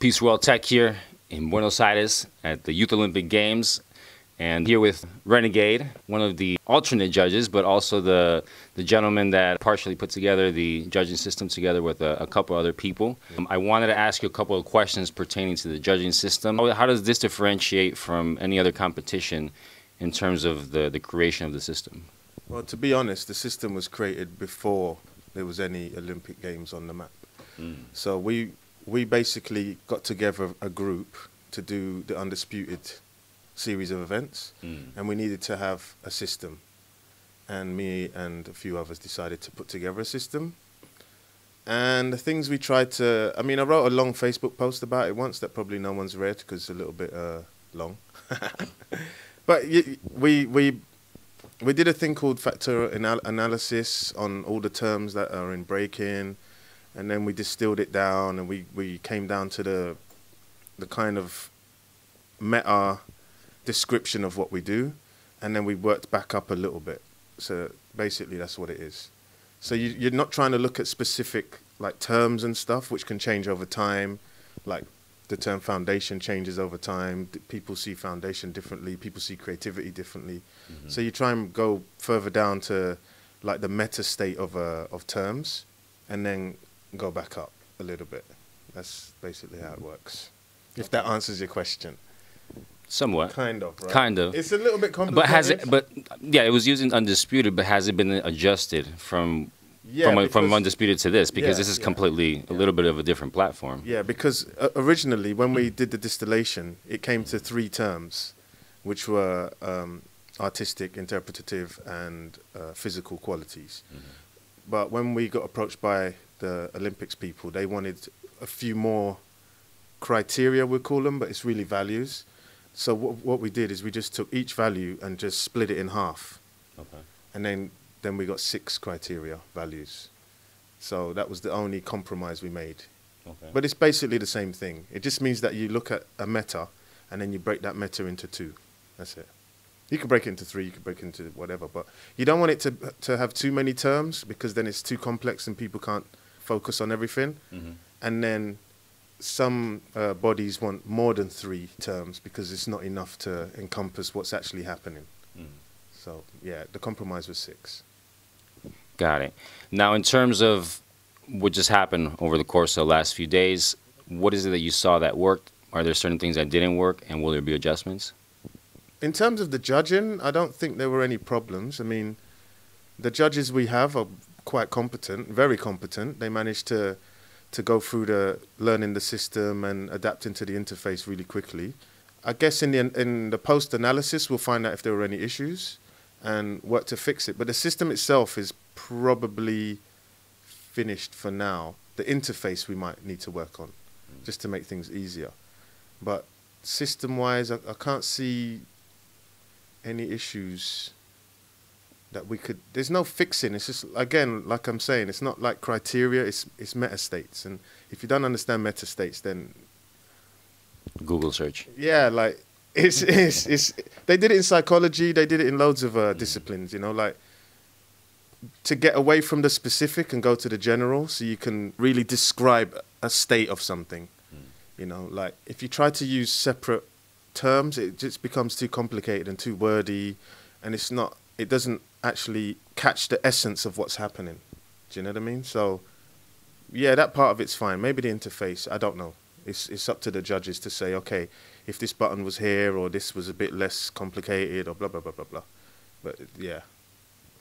Peace World Tech here in Buenos Aires at the Youth Olympic Games, and here with Renegade, one of the alternate judges, but also the gentleman that partially put together the judging system together with a couple other people. I wanted to ask you a couple of questions pertaining to the judging system. How does this differentiate from any other competition in terms of the creation of the system? Well, to be honest, the system was created before there was any Olympic Games on the map. So we basically got together a group to do the undisputed series of events, and we needed to have a system. And me and a few others decided to put together a system. And the things we tried to, I mean, I wrote a long Facebook post about it once that probably no one's read because it's a little bit long. But we did a thing called factor analysis on all the terms that are in breaking, and then we distilled it down, and we came down to the kind of meta description of what we do, and then we worked back up a little bit. So basically that's what it is. So you're not trying to look at specific like terms and stuff which can change over time, like the term foundation changes over time. People see foundation differently, people see creativity differently. So you try and go further down to like the meta state of terms, and then go back up a little bit. That's basically how it works. If that answers your question. Somewhat. Kind of, right? Kind of. It's a little bit complicated. But has it? But yeah, it was using undisputed. But has it been adjusted from undisputed to this? Because this is completely a little bit of a different platform. Yeah, because originally when we did the distillation, it came to 3 terms, which were artistic, interpretative, and physical qualities. But when we got approached by the Olympics people, they wanted a few more criteria, we call them, but it's really values. So what we did is we just took each value and just split it in half. Okay. And then we got 6 criteria values. So that was the only compromise we made. Okay. But it's basically the same thing. It just means that you look at a meta and then you break that meta into 2. That's it. You can break it into 3, you can break it into whatever, but you don't want it to have too many terms, because then it's too complex and people can't focus on everything. And then some bodies want more than 3 terms because it's not enough to encompass what's actually happening. So yeah, the compromise was 6. Got it. Now, in terms of what just happened over the course of the last few days, what is it that you saw that worked? Are there certain things that didn't work, and will there be adjustments? In terms of the judging, I don't think there were any problems. I mean, the judges we have are quite competent, very competent. They managed to go through learning the system and adapting to the interface really quickly. I guess in the post-analysis, we'll find out if there were any issues and work to fix it. But the system itself is probably finished for now. The interface we might need to work on just to make things easier. But system-wise, I can't see any issues that we could. There's no fixing. It's just, again, like I'm saying, it's not like criteria. It's meta states, and if you don't understand meta states, then Google search. Yeah, like it's they did it in psychology. They did it in loads of disciplines. You know, like to get away from the specific and go to the general, so you can really describe a state of something. You know, like if you try to use separate terms, it just becomes too complicated and too wordy, and it doesn't actually catch the essence of what's happening. Do you know what I mean? So yeah, that part of it's fine. Maybe the interface, I don't know. It's up to the judges to say, okay, if this button was here or this was a bit less complicated or blah blah blah blah blah. But yeah.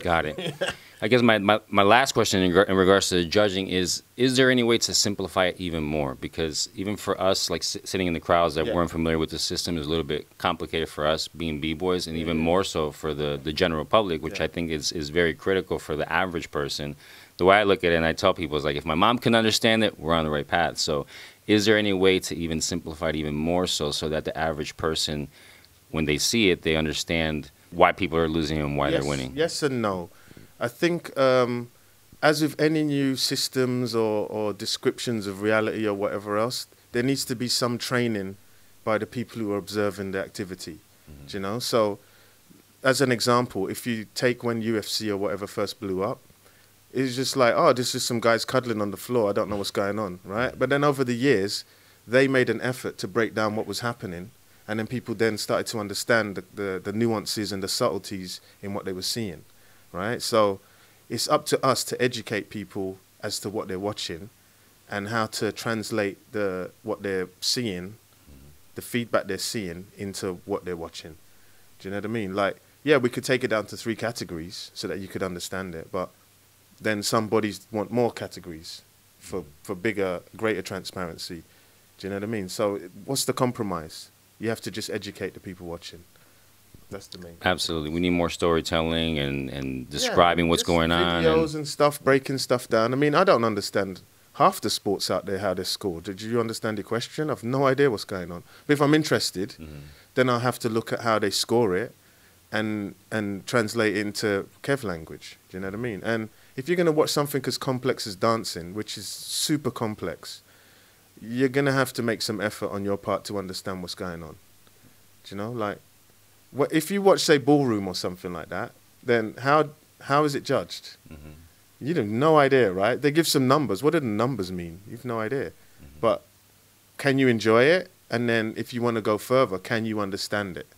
Got it. I guess my last question in regards to the judging is there any way to simplify it even more? Because even for us, like sitting in the crowds that weren't familiar with the system, is a little bit complicated for us being B-boys, and even more so for the general public, which I think is very critical for the average person. The way I look at it, and I tell people, is like, if my mom can understand it, we're on the right path. So is there any way to even simplify it even more so that the average person, when they see it, they understand why people are losing and why they're winning? Yes and no. I think as with any new systems or descriptions of reality or whatever else, there needs to be some training by the people who are observing the activity. Do you know? So as an example, if you take when UFC or whatever first blew up, it's just like, oh, this is some guys cuddling on the floor. I don't know what's going on, right? But then over the years, they made an effort to break down what was happening, and then people then started to understand the nuances and the subtleties in what they were seeing, right? So it's up to us to educate people as to what they're watching and how to translate what they're seeing, the feedback they're seeing, into what they're watching. Do you know what I mean? Like, yeah, we could take it down to 3 categories so that you could understand it, but then some bodies want more categories for bigger, greater transparency. Do you know what I mean? So what's the compromise? You have to just educate the people watching. That's the main. Absolutely. We need more storytelling and describing what's going on. Videos and stuff, breaking stuff down. I mean, I don't understand half the sports out there, how they're scored. Did you understand the question? I've no idea what's going on. But if I'm interested, then I'll have to look at how they score it and translate it into Kev language. Do you know what I mean? And if you're going to watch something as complex as dancing, which is super complex, you're going to have to make some effort on your part to understand what's going on. Do you know? Like, if you watch, say, Ballroom or something like that, then how is it judged? You have no idea, right? They give some numbers. What do the numbers mean? You've no idea. But can you enjoy it? And then if you want to go further, can you understand it?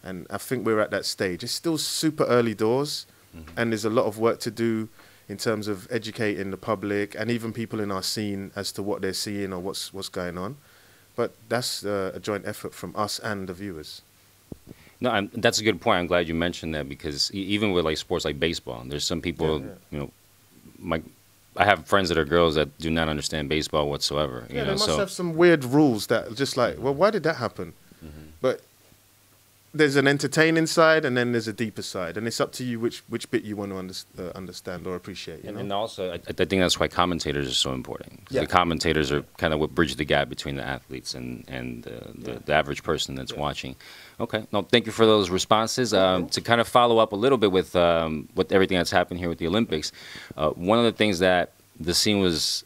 And I think we're at that stage. It's still super early doors, and there's a lot of work to do in terms of educating the public and even people in our scene as to what they're seeing or what's going on. But that's a joint effort from us and the viewers. No, that's a good point. I'm glad you mentioned that, because even with like sports like baseball, there's some people, you know, I have friends that are girls that do not understand baseball whatsoever. You know, they must have some weird rules that just like, well, why did that happen? But there's an entertaining side and then there's a deeper side, and it's up to you which bit you want to understand or appreciate. You know? And also, I think that's why commentators are so important. The commentators are kind of what bridge the gap between the athletes and the average person that's watching. Okay, no, thank you for those responses. To kind of follow up a little bit with everything that's happened here with the Olympics, one of the things that the scene was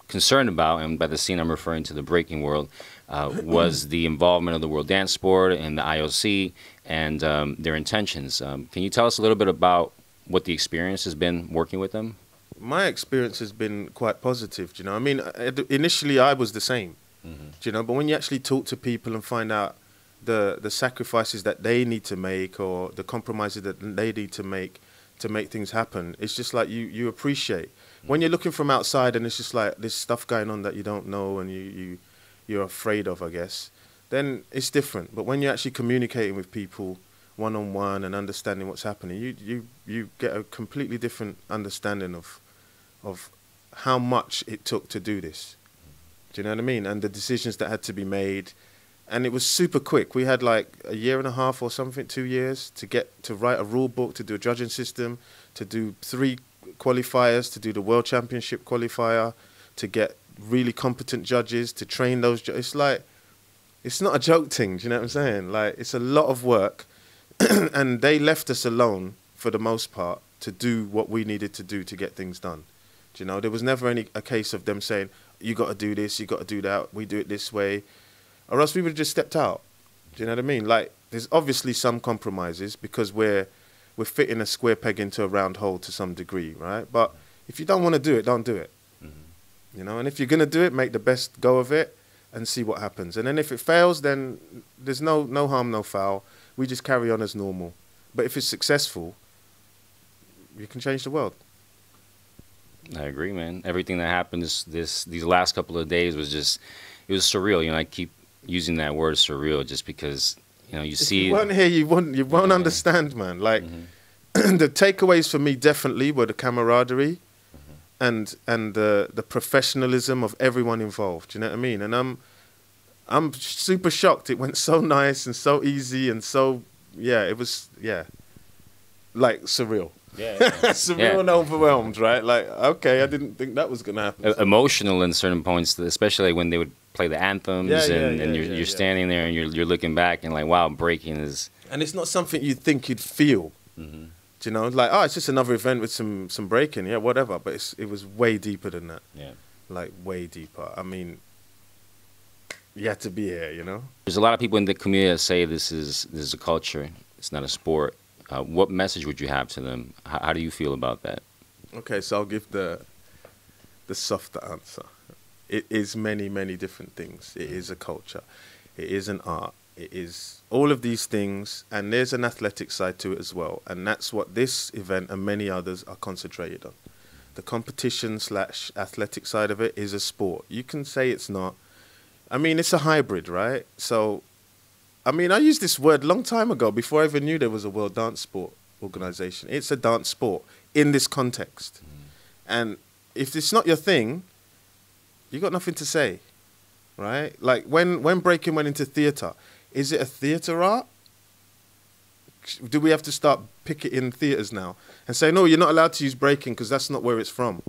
concerned about, and by the scene I'm referring to the breaking world, was the involvement of the World Dance Sport and the IOC and their intentions. Can you tell us a little bit about what the experience has been working with them? My experience has been quite positive. Do you know, I mean, initially I was the same. Do you know, but when you actually talk to people and find out the sacrifices that they need to make or the compromises that they need to make things happen, it's just like you appreciate. When you're looking from outside and it's just like this stuff going on that you don't know and you're afraid of, I guess, then it's different. But when you're actually communicating with people one-on-one and understanding what's happening, you get a completely different understanding of how much it took to do this. Do you know what I mean? And the decisions that had to be made. And it was super quick. We had like a year and a half or something, 2 years, to write a rule book, to do a judging system, to do 3 qualifiers, to do the World Championship qualifier, to get really competent judges, to train those judges. It's like, it's not a joke thing, do you know what I'm saying? Like, it's a lot of work, and they left us alone, for the most part, to do what we needed to do to get things done. Do you know, there was never a case of them saying, you got to do this, you got to do that, we do it this way, or else we would have just stepped out. Do you know what I mean? Like, there's obviously some compromises, because we're fitting a square peg into a round hole to some degree, right? But if you don't want to do it, don't do it. You know, and if you're going to do it, make the best go of it and see what happens. And then if it fails, then there's no harm, no foul. We just carry on as normal. But if it's successful, you can change the world. I agree, man. Everything that happened these last couple of days was just, it was surreal. You know, I keep using that word surreal just because, you know, if you weren't here, you won't understand, man. Like, the takeaways for me definitely were the camaraderie and the professionalism of everyone involved. Do you know what I mean? And I'm super shocked. It went so nice and so easy and so, it was, like surreal. Surreal and overwhelmed, right? Like, okay, I didn't think that was going to happen. Emotional in certain points, especially when they would play the anthems and you're standing there and you're looking back and like, wow, breaking is... And it's not something you'd think you'd feel. Do you know, like, oh, it's just another event with some breaking, whatever. But it was way deeper than that. Like, way deeper. I mean, you had to be here, you know? There's a lot of people in the community that say this is a culture, it's not a sport. What message would you have to them? How do you feel about that? Okay, so I'll give the softer answer. It is many, many different things. It is a culture. It is an art. It is all of these things, and there's an athletic side to it as well. And that's what this event and many others are concentrated on. The competition / athletic side of it is a sport. You can say it's not. I mean, it's a hybrid, right? So, I mean, I used this word a long time ago, before I even knew there was a World Dance Sport Organization. It's a dance sport in this context. And if it's not your thing, you got nothing to say, right? Like when breaking went into theatre, is it a theatre art? Do we have to start picketing theatres now and say, no, you're not allowed to use breaking because that's not where it's from?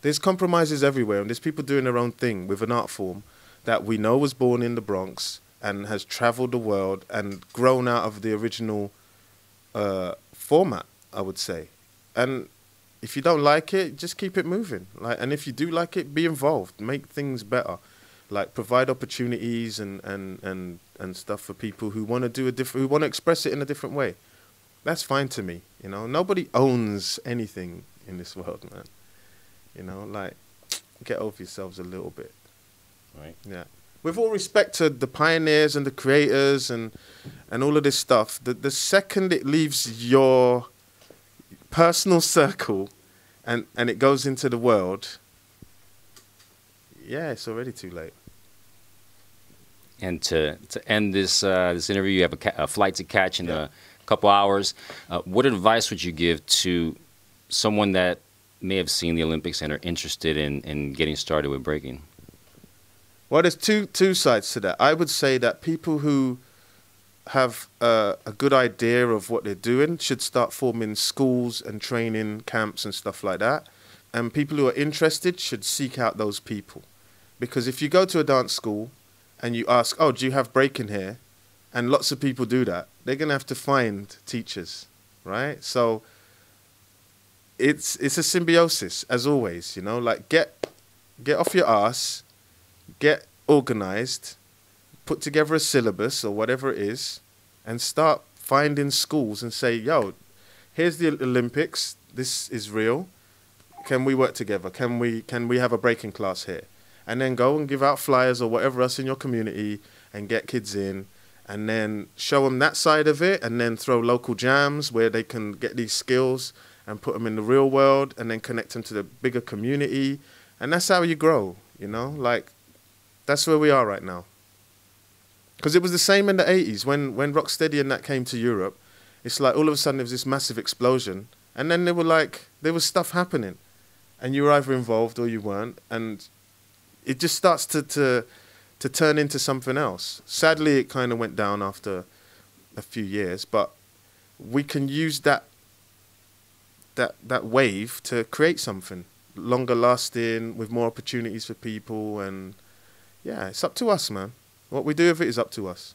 There's compromises everywhere, and there's people doing their own thing with an art form that we know was born in the Bronx and has travelled the world and grown out of the original format, I would say. And if you don't like it, just keep it moving. Like, and if you do like it, be involved, make things better. Like, provide opportunities and stuff for people who want to do who want to express it in a different way. That's fine to me, you know. Nobody owns anything in this world, man. You know, like, get over yourselves a little bit. Right. Yeah. With all respect to the pioneers and the creators and all of this stuff, the second it leaves your personal circle and it goes into the world, yeah, it's already too late. And to end this this interview, you have a flight to catch in a couple hours. What advice would you give to someone that may have seen the Olympics and are interested in getting started with breaking? Well, there's two sides to that. I would say that people who have a good idea of what they're doing should start forming schools and training camps and stuff like that. And people who are interested should seek out those people. Because if you go to a dance school and you ask, oh, do you have breaking here? And lots of people do that, they're going to have to find teachers, right? So it's a symbiosis, as always, you know, like get off your ass, get organized, put together a syllabus or whatever it is, and start finding schools and say, yo, here's the Olympics, this is real, can we work together? Can we have a breaking class here? And then go and give out flyers or whatever else in your community and get kids in, and then show them that side of it, and then throw local jams where they can get these skills and put them in the real world, and then connect them to the bigger community. And that's how you grow, you know? Like, that's where we are right now. Because it was the same in the 80s when Rocksteady and that came to Europe. It's like all of a sudden there was this massive explosion, and then there was stuff happening, and you were either involved or you weren't, and it just starts to turn into something else. Sadly, it kind of went down after a few years, but we can use that wave to create something longer lasting with more opportunities for people. And yeah, it's up to us, man. What we do with it is up to us.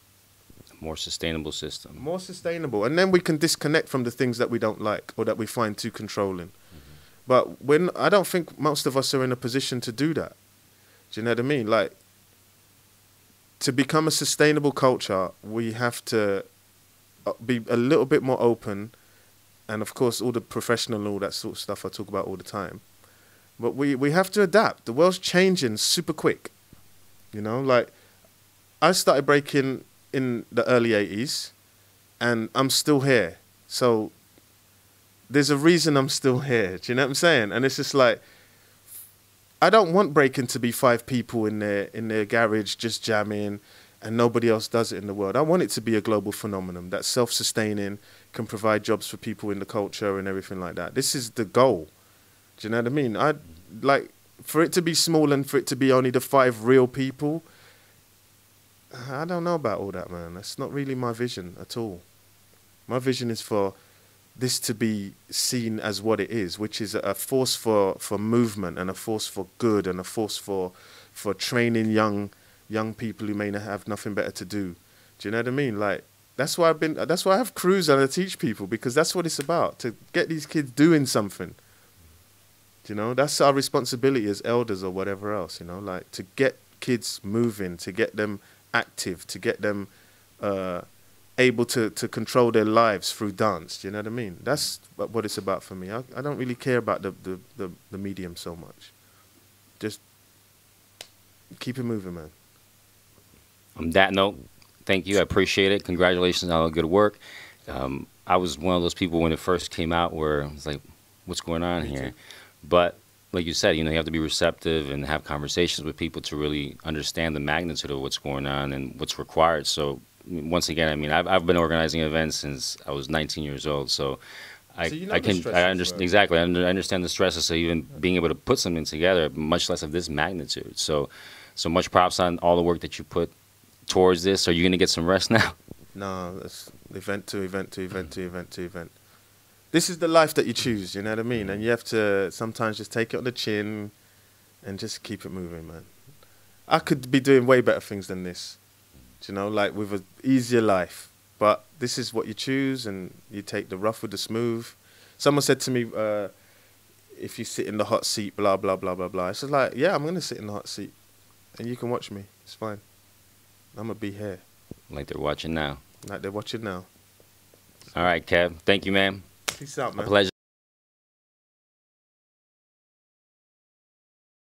A more sustainable system. More sustainable. And then we can disconnect from the things that we don't like or that we find too controlling. But I don't think most of us are in a position to do that. Do you know what I mean? Like, to become a sustainable culture, we have to be a little bit more open. And, of course, all the professional and all that sort of stuff I talk about all the time. But we have to adapt. The world's changing super quick. You know, like, I started breaking in the early 80s, and I'm still here. So there's a reason I'm still here. Do you know what I'm saying? And it's just like, I don't want breaking to be 5 people in their garage just jamming and nobody else does it in the world. I want it to be a global phenomenon that's self-sustaining, can provide jobs for people in the culture and everything like that. This is the goal. Do you know what I mean? I'd like for it to be small and for it to be only the 5 real people. I don't know about all that, man. That's not really my vision at all. My vision is for this to be seen as what it is, which is a force for movement and a force for good and a force for training young people who may have nothing better to do. Do you know what I mean? Like, that's why I have crews and I teach people, because that's what it's about, to get these kids doing something. You know, that's our responsibility as elders or whatever else, you know, like to get kids moving, to get them active, to get them able to control their lives through dance. Do you know what I mean? That's what it's about for me. I don't really care about the medium so much. Just keep it moving, man. On that note, thank you. I appreciate it. Congratulations on all the good work. I was one of those people when it first came out where it's like, what's going on here? But like you said, you know, you have to be receptive and have conversations with people to really understand the magnitude of what's going on and what's required. So once again, I mean, I've been organizing events since I was 19 years old. So I understand exactly. I understand the stresses of even being able to put something together, much less of this magnitude. So much props on all the work that you put towards this. Are you going to get some rest now? No, it's event to event to event to event to event. This is the life that you choose, you know what I mean? And you have to sometimes just take it on the chin and just keep it moving, man. I could be doing way better things than this, you know, like with an easier life. But this is what you choose, and you take the rough with the smooth. Someone said to me, if you sit in the hot seat, blah, blah, blah, blah, blah. It's just like, yeah, I'm going to sit in the hot seat, and you can watch me. It's fine. I'm going to be here. Like they're watching now. Like they're watching now. All right, Kev. Thank you, man. Peace out, man. A pleasure.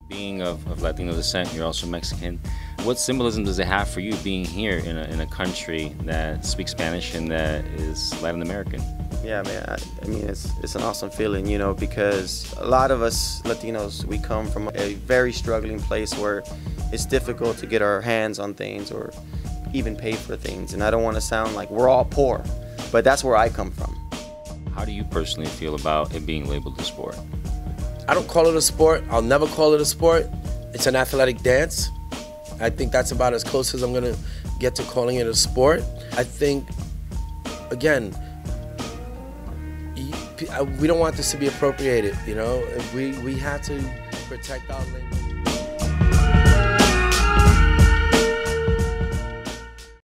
Being of Latino descent, you're also Mexican. What symbolism does it have for you being here in a country that speaks Spanish and that is Latin American? Yeah, man. I mean, it's an awesome feeling, you know, because a lot of us Latinos, we come from a very struggling place where it's difficult to get our hands on things or even pay for things. And I don't want to sound like we're all poor, but that's where I come from. How do you personally feel about it being labeled a sport? I don't call it a sport. I'll never call it a sport. It's an athletic dance. I think that's about as close as I'm going to get to calling it a sport. I think, again, we don't want this to be appropriated, you know? We have to protect our language.